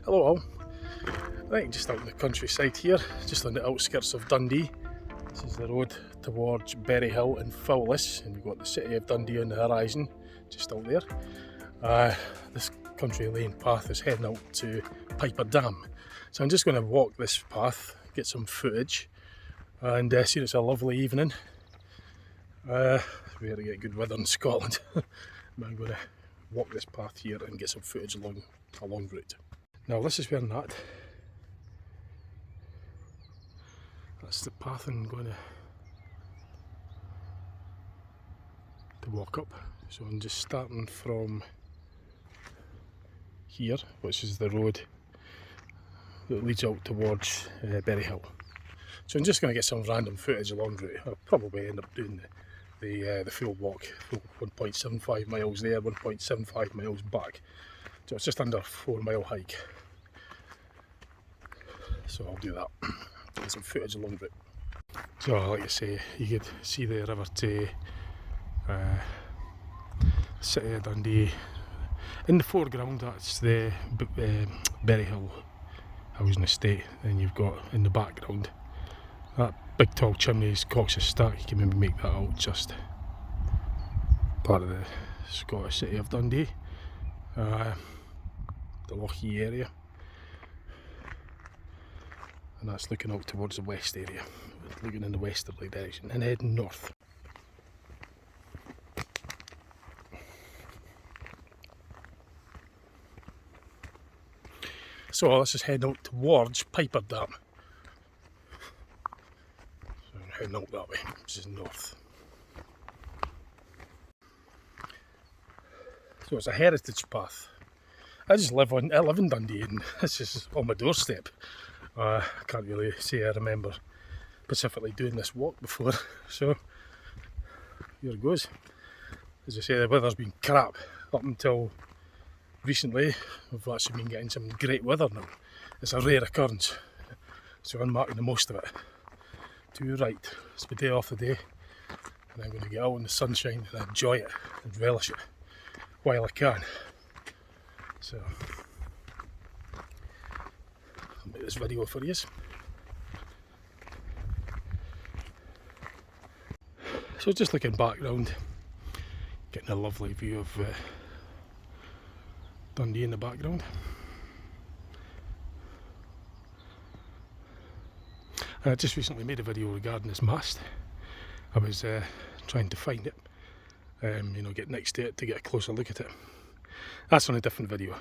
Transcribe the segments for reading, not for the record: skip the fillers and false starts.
Hello all. Right, just out in the countryside here, just on the outskirts of Dundee. This is the road towards Berryhill and Fowlis, and you've got the city of Dundee on the horizon, just out there. This country lane path is heading out to Piperdam. So I'm just going to walk this path, get some footage, and see it's a lovely evening. We're going to get good weather in Scotland. I'm going to walk this path here and get some footage along route. Now this is where I'm at. That's the path I'm going to walk up. So I'm just starting from here, which is the road that leads out towards Berryhill. So I'm just going to get some random footage along route. I'll probably end up doing the full walk, 1.75 miles there, 1.75 miles back. So it's just under a 4-mile hike. So I'll do that. Get some footage along route. So like I say, you could see the River Tay, city of Dundee. In the foreground, that's the Berryhill housing estate. Then you've got in the background that big tall chimney is Cox's Stack. You can maybe make that out just part of the Scottish city of Dundee, the Lochie area, and that's looking out towards the west area, looking in the westerly direction and heading north. So this is heading out towards Piperdam. So I'm heading out that way, which is north. So it's a heritage path. I live in Dundee, and this is on my doorstep. I can't really say I remember specifically doing this walk before, so here it goes. As I say, the weather's been crap up until recently. We've actually been getting some great weather now. It's a rare occurrence, so I'm making the most of it. Right, it's my day off today, and I'm going to get out in the sunshine and enjoy it and relish it while I can. So I'll make this video for you. So just looking back round, getting a lovely view of Dundee in the background. I just recently made a video regarding this mast. I was trying to find it, get next to it to get a closer look at it. That's on a different video.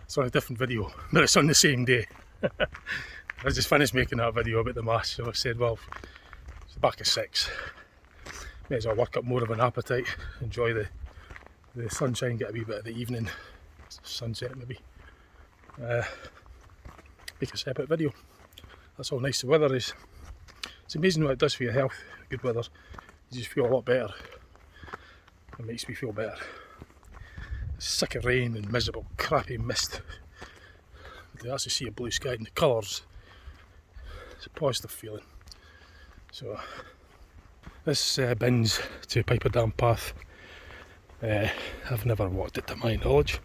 It's on a different video, but it's on the same day. I just finished making that video about the mast, so I said, well, it's back at 6. May as well work up more of an appetite, enjoy the sunshine, get a wee bit of the evening sunset maybe. Make a separate video. That's how nice the weather is. It's amazing what it does for your health, good weather. You just feel a lot better. It makes me feel better. Sick of rain and miserable crappy mist. But to actually see a blue sky and the colours, it's a positive feeling. So this Binn's to Piperdam path. I've never walked it to my knowledge,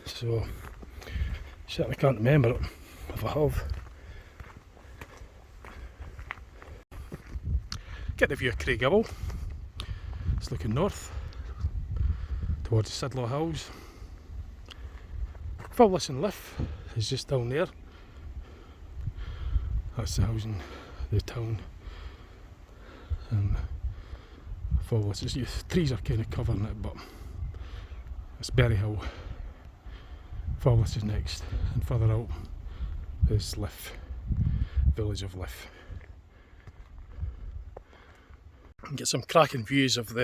so certainly can't remember it if I have. Get the view of Craigaville. It's looking north towards the Sidlaw Hills. Fowlis and Liff is just down there. That's the housing, the town. And Fowlis, trees are kind of covering it, but it's Berryhill. Fowlis is next, and further out is Liff, village of Liff. And get some cracking views of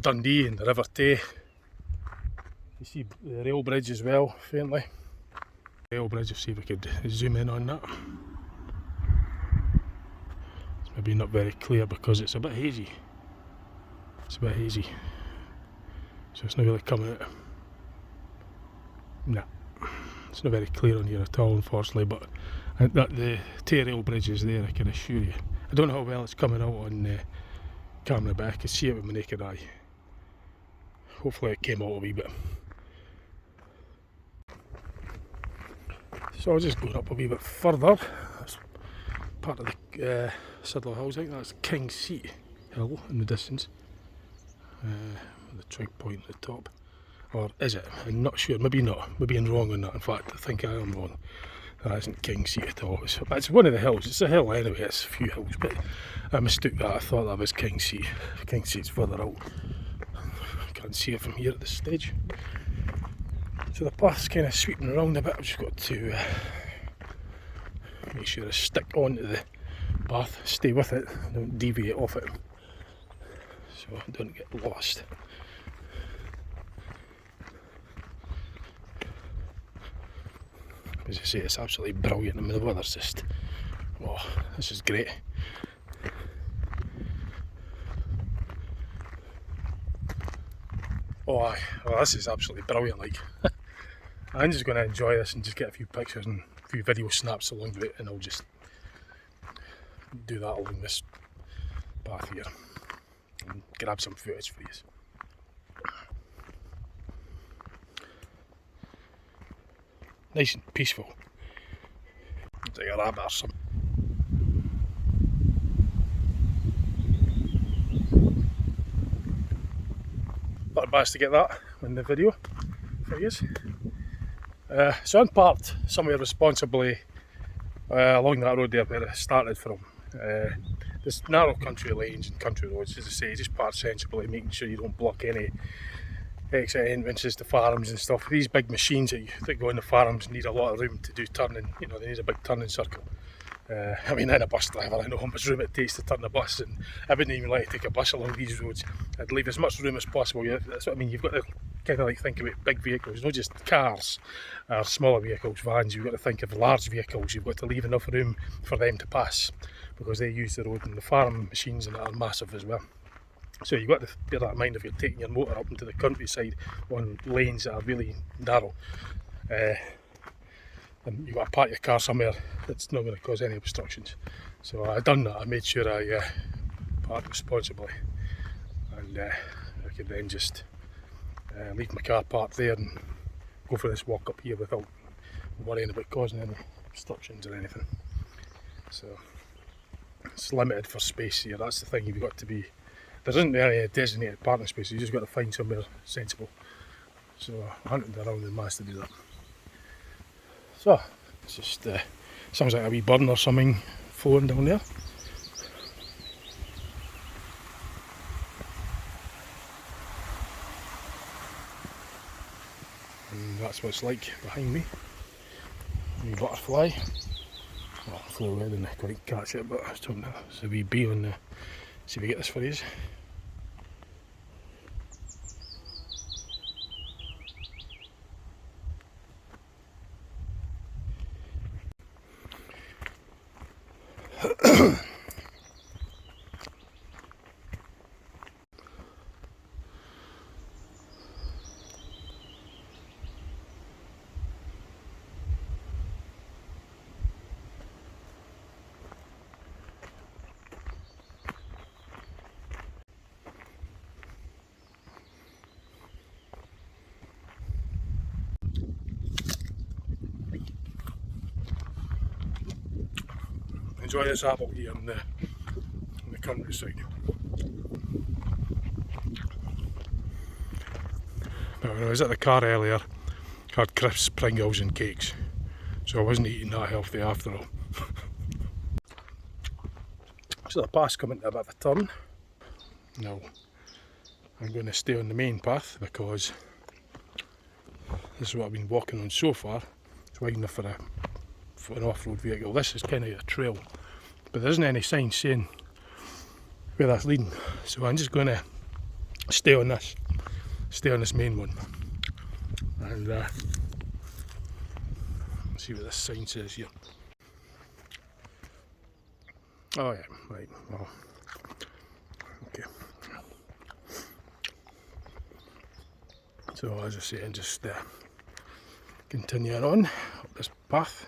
Dundee and the River Tay. You see the rail bridge as well, faintly. Rail bridge, let's see if we could zoom in on that. It's maybe not very clear because it's a bit hazy. So it's not really coming out. Nah, it's not very clear on here at all, unfortunately, but the Tay rail bridge is there, I can assure you. I don't know how well it's coming out on camera, but I can see it with my naked eye. hopefully it came out a wee bit. So I'll just go up a wee bit further. That's part of the Siddler Hills. I think that's King's Seat Hill in the distance. The trig point at the top. Or is it? I'm not sure. Maybe not. Maybe I'm wrong on that. In fact, I think I am wrong. That isn't King's Seat at all. It's one of the hills. It's a hill anyway. It's a few hills, but I mistook that. I thought that was King's Seat. King's Seat's further out. Can't see it from here at this stage. So the path's kind of sweeping around a bit. I've just got to make sure I stick onto the path, stay with it, don't deviate off it, so I don't get lost. As I say, it's absolutely brilliant. I mean, the weather's just, oh, this is great. Oh, aye. Well, this is absolutely brilliant. Like, I'm just going to enjoy this and just get a few pictures and a few video snaps along the way, and I'll just do that along this path here and grab some footage for you. Nice and peaceful. It's like a rabbit or something. Thought I'd manage to get that in the video for you. So I'm parked somewhere responsibly along that road there where it started from. There's narrow country lanes and country roads, as I say, just park sensibly, making sure you don't block any exit entrances to farms and stuff. These big machines that go in the farms need a lot of room to do turning, you know, they need a big turning circle. I mean, I'm a bus driver, I know how much room it takes to turn a bus, and I wouldn't even like to take a bus along these roads. I'd leave as much room as possible. That's what I mean, you've got to kind of like think about big vehicles, not just cars or smaller vehicles, vans. You've got to think of large vehicles. You've got to leave enough room for them to pass, because they use the road, and the farm machines and that are massive as well. So you've got to bear that in mind if you're taking your motor up into the countryside on lanes that are really narrow. And you've got to park your car somewhere that's not going to cause any obstructions. So I done that. I made sure I parked responsibly, and I could then just leave my car parked there and go for this walk up here without worrying about causing any obstructions or anything. So it's limited for space here. That's the thing. You've got to be. There isn't any designated parking space. You just got to find somewhere sensible. So I hunted around and managed to do that. So it's just sounds like a wee burn or something flowing down there. And that's what it's like behind me. Wee butterfly. Well, it flew away, didn't quite catch it, but I was talking to there's a wee bee on the. See if we get this for you. Enjoy this apple here in the countryside. But when I was at the car earlier, I had crisps, Pringles and cakes, so I wasn't eating that healthy after all. So the path's coming to a bit of a turn. Now I'm going to stay on the main path because this is what I've been walking on so far. It's wide enough for an off-road vehicle. This is kind of a trail, but there isn't any sign saying where that's leading, so I'm just going to stay on this main one, and see what this sign says here. Oh yeah, right, well, okay. So as I say, I'm just continuing on up this path.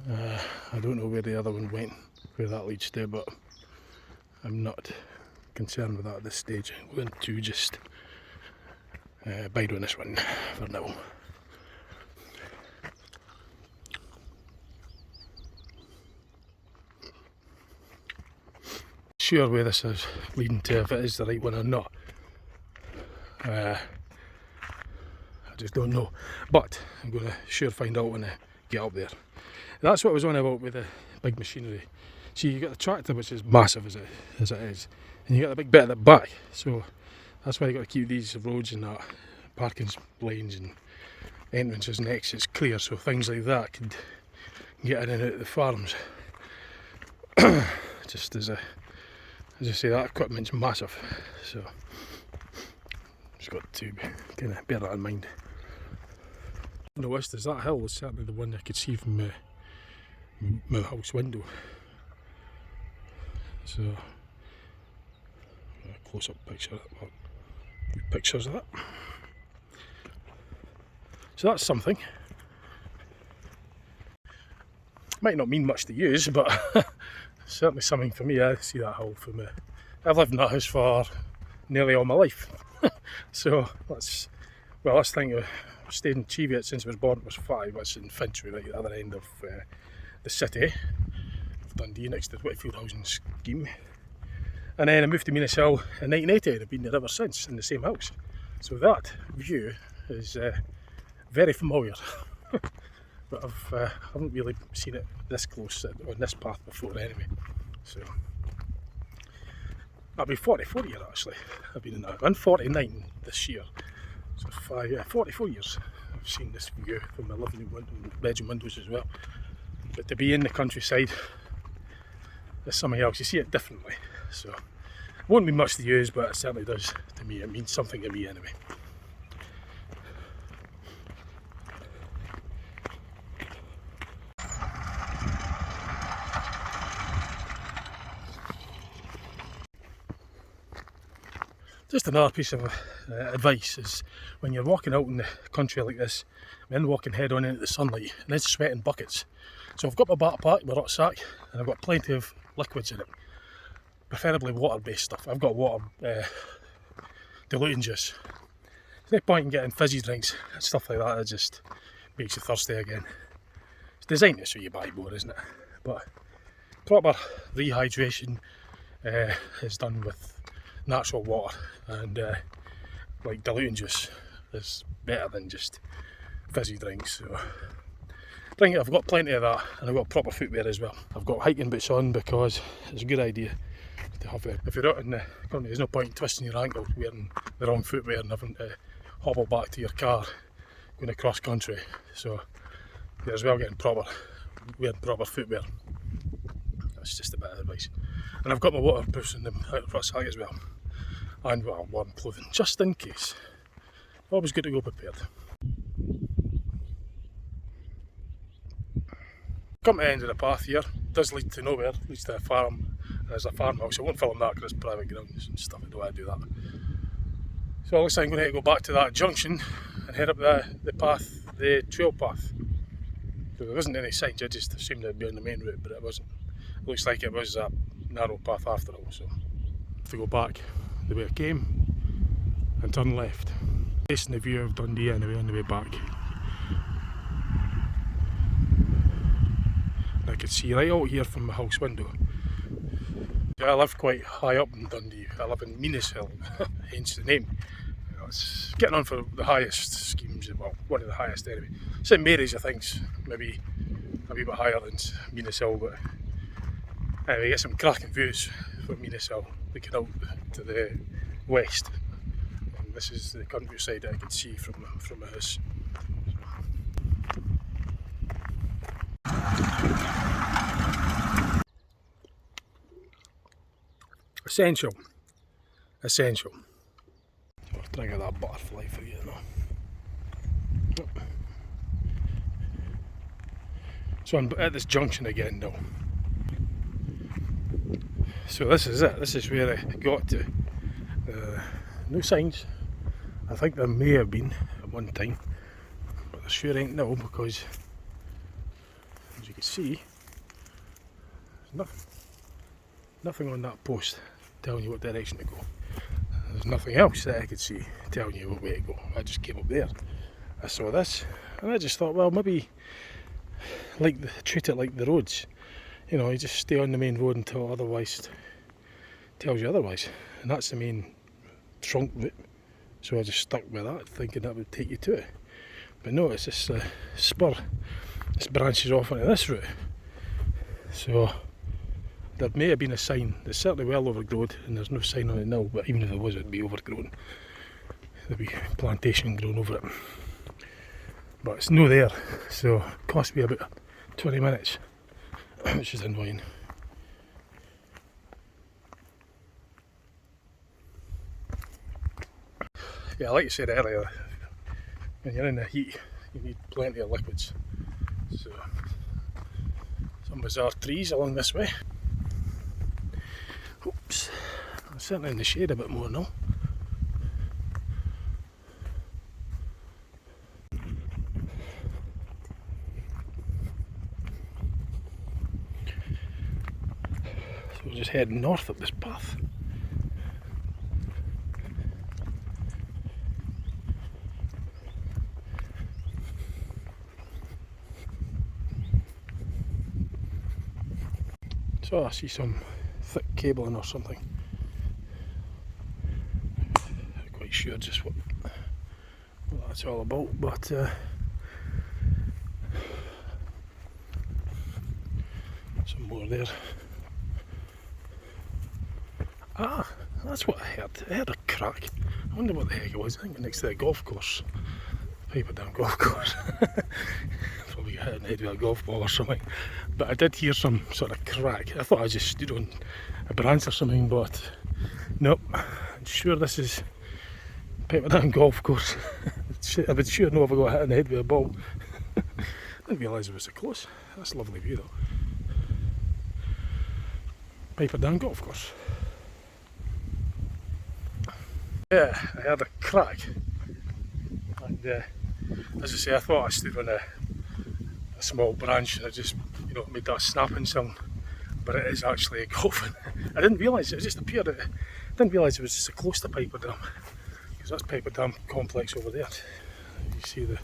I don't know where the other one went, where that leads to, but I'm not concerned with that at this stage. I'm going to just bide on this one for now. Sure where this is leading to, if it is the right one or not. I just don't know, but I'm going to sure find out when I get up there. That's what I was on about with the big machinery. See, you got the tractor, which is massive as it is, and you got the big bit at the back, so that's why you got to keep these roads and that parking lanes and entrances and exits clear, so things like that can get in and out of the farms. Just as I say, that equipment's massive, so just got to kind of bear that in mind. I noticed is that hill was certainly the one I could see from my house window. So, a close-up pictures of that. So that's something. Might not mean much to use, but certainly something for me. I see that hill from I've lived in that house for nearly all my life. So let's think I've stayed in Cheviot since I was born. I was 5. That's in Finchley, right at the other end of the city of Dundee, next to the Whitfield housing scheme. And then I moved to Minas-Hill in 1980, and I've been there ever since in the same house. So that view is very familiar. But I haven't really seen it this close on this path before anyway. So I'll be 44 years actually. I've been in that. I'm 49 this year. So 44 years I've seen this view from my living bedroom windows as well. But to be in the countryside is something else. You see it differently. So it won't mean much to use, but it certainly does to me. It means something to me anyway. Just another piece of advice is when you're walking out in the country like this, I'm walking head on into the sunlight and it's sweating buckets. So I've got my backpack, my rucksack, and I've got plenty of liquids in it, preferably water-based stuff. I've got water diluting juice. There's no point in getting fizzy drinks and stuff like that. It just makes you thirsty again. It's designed so you buy more, isn't it? But proper rehydration is done with natural water, and like diluting juice is better than just fizzy drinks. So I've got plenty of that, and I've got proper footwear as well. I've got hiking boots on because it's a good idea to have them. If you're out in the country, there's no point in twisting your ankle wearing the wrong footwear and having to hobble back to your car going across country. So you're as well wearing proper footwear. That's just a bit of advice. And I've got my waterproofs in the rucksack as well, and warm clothing just in case. Always good to go prepared. Come to the end of the path here. It does lead to nowhere. It leads to a farm. There's a farmhouse. I won't film that because it's private grounds and stuff. I don't want to do that. So it looks like I'm going to go back to that junction and head up the path, the trail path. So there wasn't any signs. I just assumed it'd be on the main route, but it wasn't. It looks like it was a narrow path after all. So I have to go back the way I came and turn left, facing the view of Dundee anyway on the way back. And I could see right out here from my house window. I live quite high up in Dundee. I live in Minas-Hill, hence the name. You know, it's getting on for the highest schemes, well, one of the highest anyway. St Mary's I think's maybe a wee bit higher than Minas-Hill, but anyway, you get some cracking views from Minas-Hill looking out to the west. And this is the countryside that I can see from my house. Essential. I'll try to get that butterfly for you now. So I'm at this junction again now. So this is it. This is where I got to. No signs. I think there may have been at one time, but there sure ain't now because, as you can see, there's nothing on that post telling you what direction to go. there's nothing else that I could see telling you what way to go. I just came up there, I saw this, and I just thought, well, maybe treat it like the roads. You know, you just stay on the main road until otherwise tells you otherwise, and that's the main trunk route. So I just stuck with that, thinking that would take you to it. But no, it's this spur. This branches off into this route. So there may have been a sign. It's certainly well overgrown, and there's no sign on it now. But even if there was, it'd be overgrown. There'd be plantation grown over it. But it's no there, so it cost me about 20 minutes, which is annoying. Yeah, like you said earlier, when you're in the heat, you need plenty of liquids. So, some bizarre trees along this way. Oops, I'm certainly in the shade a bit more now. So we're just heading north up this path. So I see some thick cabling or something. Not quite sure just what that's all about, but some more there. Ah, that's what I heard. I heard a crack. I wonder what the heck it was. I think next to the golf course. Piperdam golf course. Probably hit in the head with a golf ball or something. But I did hear some sort of crack. I thought I just stood on a branch or something, but nope. I'm sure this is Piperdam golf course. I would sure know if I got hit in the head with a ball. I didn't realise it was so close. That's a lovely view though. Piperdam golf course. Yeah, I heard a crack. And as I say, I thought I stood on a small branch and I just, made that snapping sound. But it is actually a golfing. I didn't realise it just appeared. I didn't realise it was so close to Piperdam. Because that's Piperdam complex over there. You see the...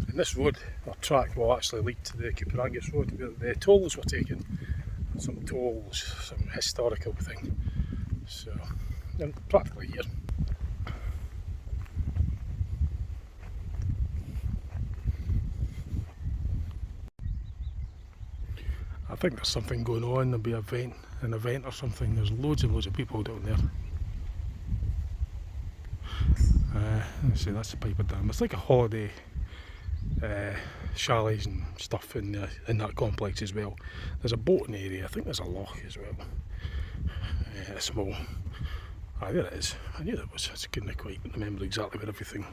And this road, or track, will actually lead to the Piperdam road where the tolls were taken. Some tolls, some historical thing. So, I'm practically here. I think there's something going on. There'll be an event or something. There's loads and loads of people down there. Let's see, that's the Piperdam. It's like a holiday chalets and stuff in that complex as well. There's a boating area. I think there's a loch as well. A small. There it is. I knew there was. I just couldn't quite remember exactly where everything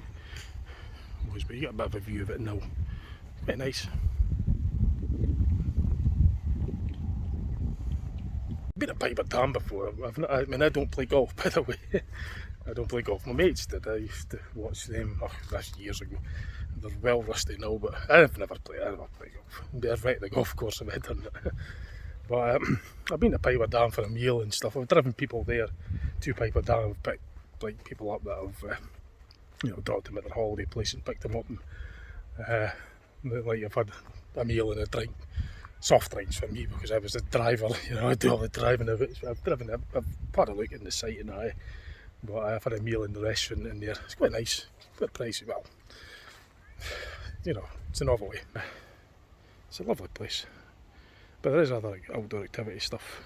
was, but you get a bit of a view of it now. Quite nice. I've been at Piperdam before. I don't play golf, by the way. I don't play golf. My mates did. I used to watch them. That's years ago. They're well rusty now, but I've never played golf. I'd be right at the golf course if I'd done it. But I've been to Piperdam for a meal and stuff. I've driven people there to Piperdam. I've picked people up that have, dropped them at their holiday place and picked them up. And I've had a meal and a drink. Soft drinks for me because I was the driver. I do all the driving of it. So I've had a look in the site and but I've had a meal in the restaurant in there. It's quite nice. Quite pricey. Well, it's a novelty. It's a lovely place. But there is other outdoor activity stuff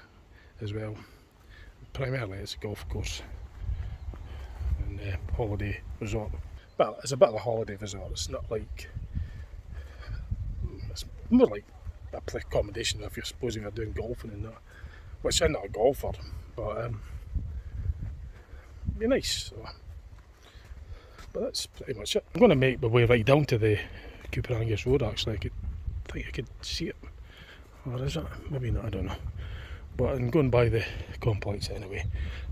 as well. Primarily it's a golf course and a holiday resort. Well, it's a bit of a holiday resort. It's not like... It's more like a place accommodation if you're doing golfing and that. Which I'm not a golfer, but it'd be nice. So. But that's pretty much it. I'm going to make my way right down to the Piperdam road actually. I think I could see it. Or is it? Maybe not, I don't know. But I'm going by the complex anyway.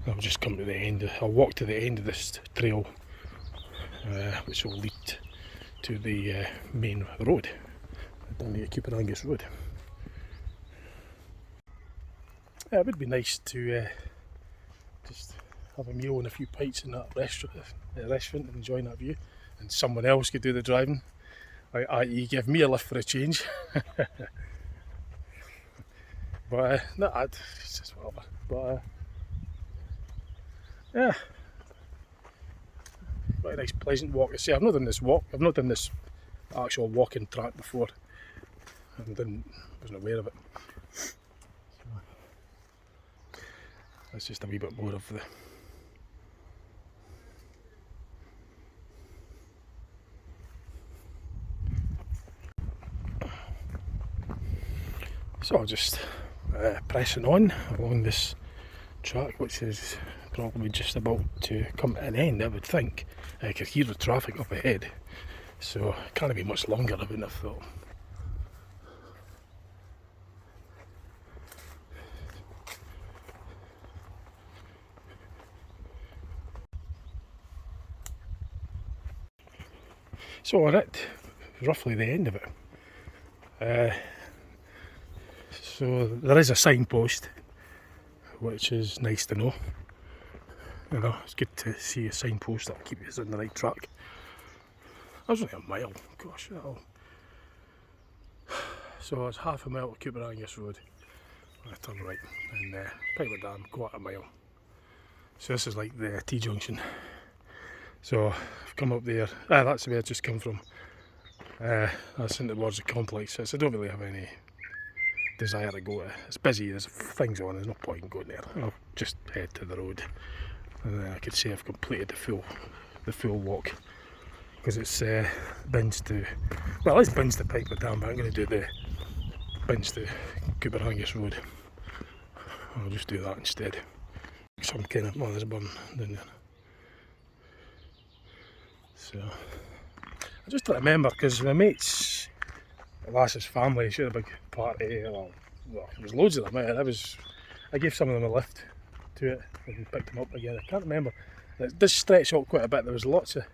I'll just come to the end. I'll walk to the end of this trail, which will lead to the main road, the Dundee to Piperdam road. It would be nice to just have a meal and a few pints in that restaurant and enjoying that view, and someone else could do the driving, i.e. give me a lift for a change. But no, it's just whatever. But yeah, quite a nice pleasant walk. See, I've not done this walk, I've not done this actual walking track before, and wasn't aware of it. That's just a wee bit more of the so I'll just pressing on along this track, which is probably just about to come to an end, I would think. I could hear the traffic up ahead, so it can't be much longer, I wouldn't have thought. So we're at roughly the end of it. So there is a signpost, which is nice to know. You know, it's good to see a signpost that'll keep us on the right track. That was only a mile, gosh, that'll... So it's half a mile to Piperdam road. I turn right, and Piperdam, quarter mile. So this is like the T-junction. So I've come up there, that's where I just come from. That's in towards the complex, so I don't really have any desire to go. It's busy, there's things on, there's no point in going there. I'll just head to the road, and then I could say I've completed the full walk, because it's Binn's to, well, it's Binn's to Piperdam, but I'm going to do the Binn's to Piperdam road. I'll just do that instead. Some kind of, well, there's a burn down there. So I just remember, because my mates, the lass's family, she had a big party. Well, there was loads of them. I gave some of them a lift to it and picked them up again. I can't remember. It does stretch out quite a bit. There was lots of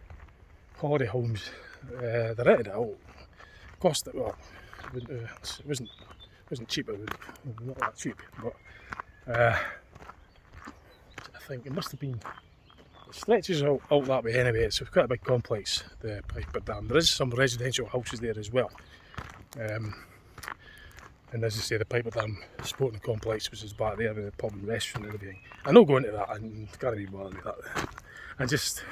holiday homes. They rented it out. Cost it, well, it wasn't cheap. It was not that cheap, but I think it must have been. It stretches out that way anyway. It's quite a big complex, the Piperdam. There is some residential houses there as well. And as I say, the Piperdam sporting complex, which is back there with the pub and restaurant and everything. I know going to that, I can't be bothered with that. I'm just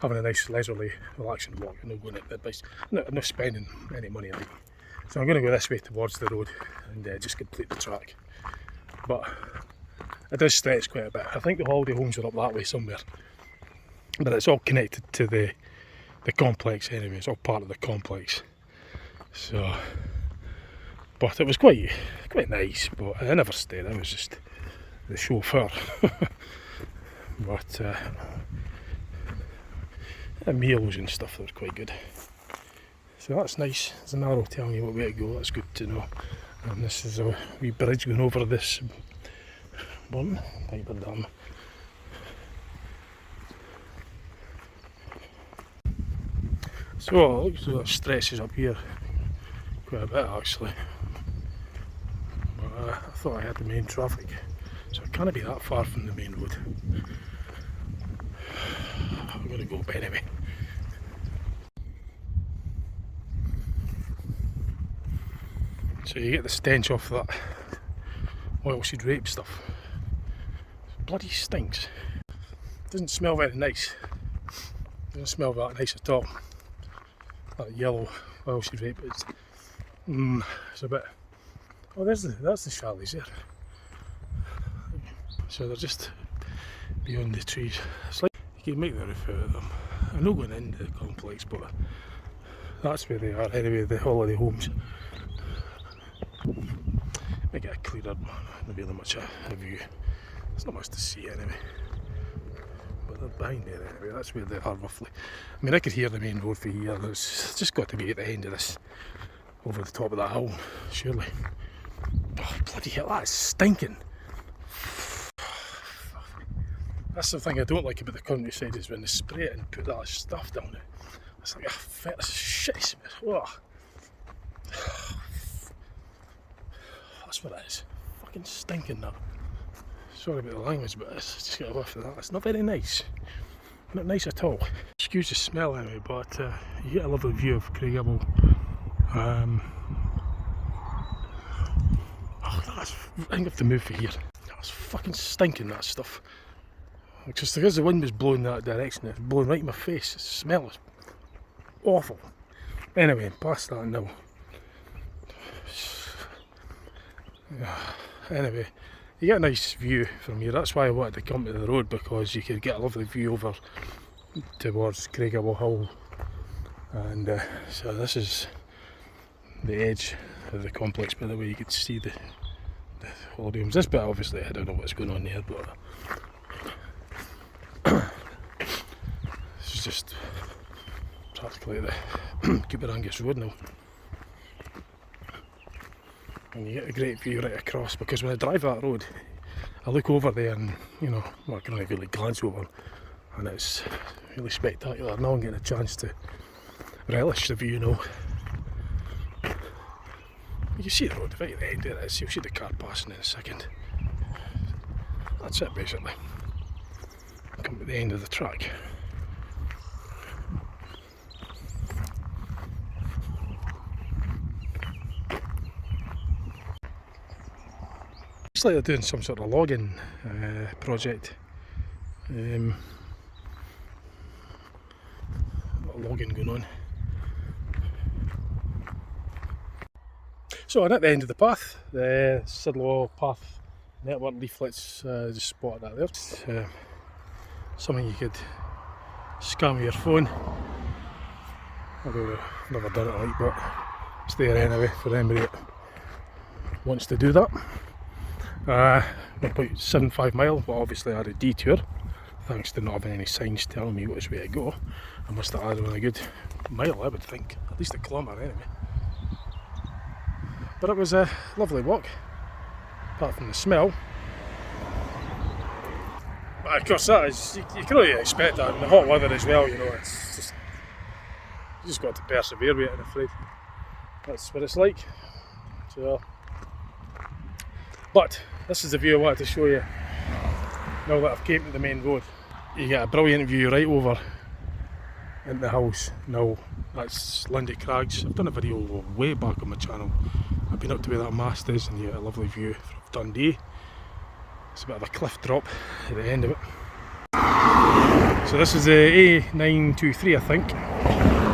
having a nice leisurely, relaxing walk. I'm not going to the place. I'm not spending any money on it. So I'm going to go this way towards the road and just complete the track. But it does stretch quite a bit. I think the holiday homes are up that way somewhere. But it's all connected to the complex anyway. It's all part of the complex. So, but it was quite nice. But I never stayed. I was just the chauffeur. But meals and stuff that were quite good. So that's nice. There's an arrow telling you what way to go. That's good to know. And this is a wee bridge going over this burn, Piperdam. So it looks like it stretches up here quite a bit actually. But I thought I had the main traffic, so it can't be that far from the main road. I'm going to go up anyway. So you get the stench off that oilseed rape stuff. It bloody stinks. Doesn't smell very nice. Doesn't smell that nice at all. That yellow oilseed rape is. It's a bit. Oh, that's the chalets there. So they're just beyond the trees. It's like you can make the roof out of them. I'm not going into the complex, but that's where they are anyway. The holiday homes. Make it a clearer, not really much a view. There's not much to see anyway. But they're behind there anyway, that's where they are roughly. I mean, I could hear the main road for here. It's just got to be at the end of this, over the top of that hill, surely. Oh, bloody hell, that is stinking. That's the thing I don't like about the countryside, is when they spray it and put that stuff down it. It's like a shitty smell. Oh. That's what it is. Fucking stinking that. Sorry about the language, but it's just got a whiff of that. It's not very nice. Not nice at all. Excuse the smell anyway, but you get a lovely view of Craigavon. I think I have to move for here. That's fucking stinking, that stuff. Just because the wind was blowing that direction, it was blowing right in my face. The smell is awful. Anyway, past that now. Anyway, you get a nice view from here. That's why I wanted to come to the road, because you could get a lovely view over towards Craigavon Hill. And so this is the edge of the complex. By the way, you could see the holiday homes. This bit, obviously, I don't know what's going on there, but this is just practically the Piperdam Road now. And you get a great view right across, because when I drive that road, I look over there and, you know, well, I can only really glance over, and it's really spectacular. Now I'm getting a chance to relish the view now. You see the road right at the end there it is. You'll see the car passing in a second. That's it basically. Come to the end of the track. Looks like they're doing some sort of logging project. A lot of logging going on. So I'm at the end of the path, the Sidlaw Path Network leaflets, just spotted that there. It's something you could scan with your phone. I don't know, never done it like, but it's there anyway for anybody that wants to do that. About 75 miles, but obviously I had a detour, thanks to not having any signs telling me which way to go. I must have added on a good mile, I would think, at least a kilometre anyway. But it was a lovely walk, apart from the smell. But of course that is, you can only expect that in the hot weather as well, you know, it's just, you just got to persevere with it, I'm afraid. That's what it's like. So, but this is the view I wanted to show you now that I've came to the main road. You get a brilliant view right over into the house. Now that's Dundee Crags. I've done a video way back on my channel. I've been up to where that mast is, and you get a lovely view of Dundee. It's a bit of a cliff drop at the end of it. So this is the A923, I think.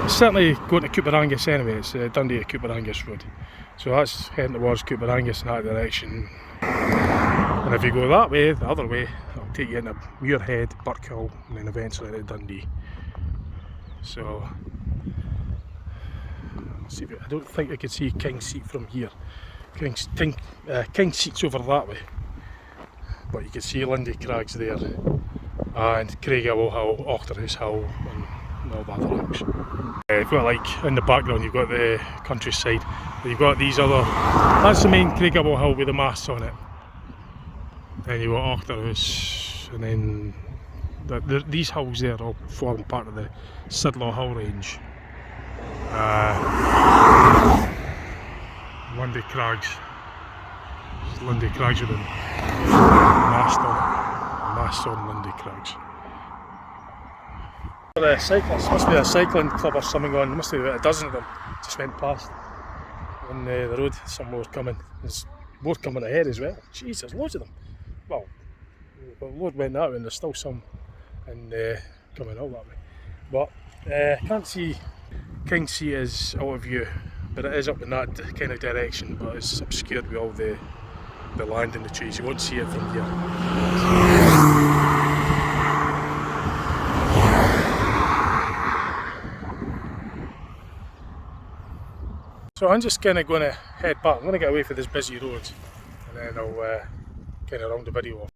It's certainly going to Piperdam anyway. It's Dundee to Piperdam Road. So that's heading towards Piperdam in that direction. And if you go that way, the other way, it'll take you into Muirhead, Birkhill, and then eventually into Dundee. So, see, I don't think I can see King's Seat from here. King's Seat's over that way, but you can see Dundee Crags there, and Craigavon Hill, Ochterhouse Hill, and all the other hills. You've got, like, in the background, you've got the countryside. You've got these other, that's the main Craigavon Hill with the masts on it. Then you've got Ochterhouse, and then these hills there all form part of the Sidlaw Hill range. Dundee Crags. Dundee Crags with a mast on it. Mast on Dundee Crags. The cyclists, must be a cycling club or something on. There must be about a dozen of them just went past on the road. Some more coming. There's more coming ahead as well. Jeez, there's loads of them. Well, the load went that way, and there's still some and coming out that way. But can't see King's Seat is out of view, but it is up in that kind of direction, but it's obscured with all the land and the trees. You won't see it from here. So I'm just kind of going to head back. I'm going to get away from this busy road, and then I'll kind of round the video off.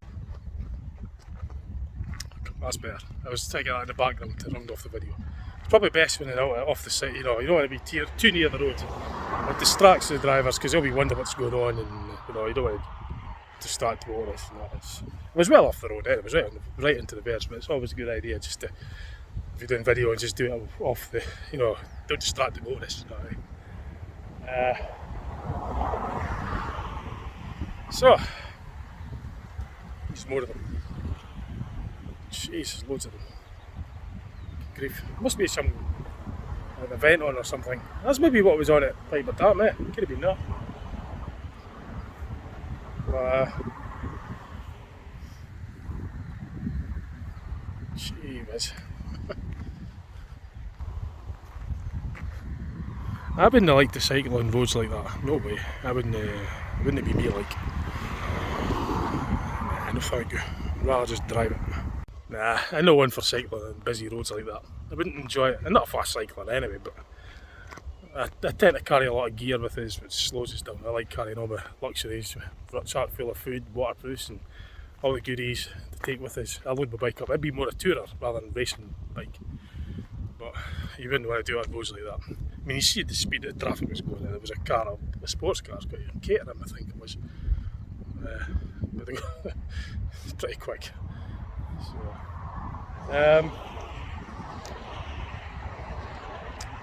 That's better. I was taking that in the background to round off the video. It's probably best when you're out off the side, you know, you don't want to be too near the road. It distracts the drivers because they'll be wondering what's going on, and you know, you don't want to distract motorists and that. It was well off the road, it was right into the verge, but it's always a good idea just to you're doing video and just do it off the, don't distract the motorist. So, there's more of them. Jeez, loads of them. Grief. Must be some an event on or something. That's maybe what was on at Piperdam, eh? Could have been that. Jeez. I wouldn't like to cycle on roads like that. No way. Wouldn't it be me like? Nah, no thank you. I'd rather just drive it. Nah, I'm not one for cycling on busy roads like that. I wouldn't enjoy it. I'm not a fast cycler anyway, but I tend to carry a lot of gear with us, which slows us down. I like carrying all my luxuries, rucksack full of food, waterproofs and all the goodies to take with us. I load my bike up. I'd be more a tourer rather than racing bike. But you wouldn't want to do it on roads like that. I mean, you see the speed that the traffic was going. There was a car, a sports car, got a Caterham, I think it was. But it's pretty quick. So,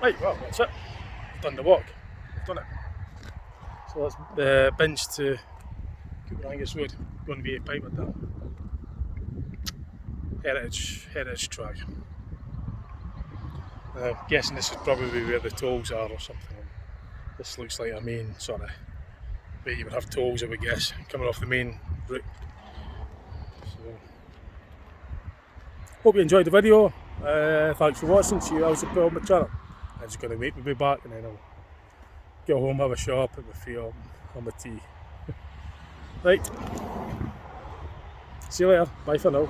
right, well, that's it. I've done the walk. I've done it. So that's the Binns to Cooper Road, going to be a Piperdam. Heritage track. I'm guessing this is probably where the tolls are or something. This looks like a main sort of where you would have tolls, I would guess, coming off the main route. So, hope you enjoyed the video. Thanks for watching. See you else up on my channel. I'm just going to wait to be back and then I'll get home, have a shower, put my feet up, have my tea. Right. See you later. Bye for now.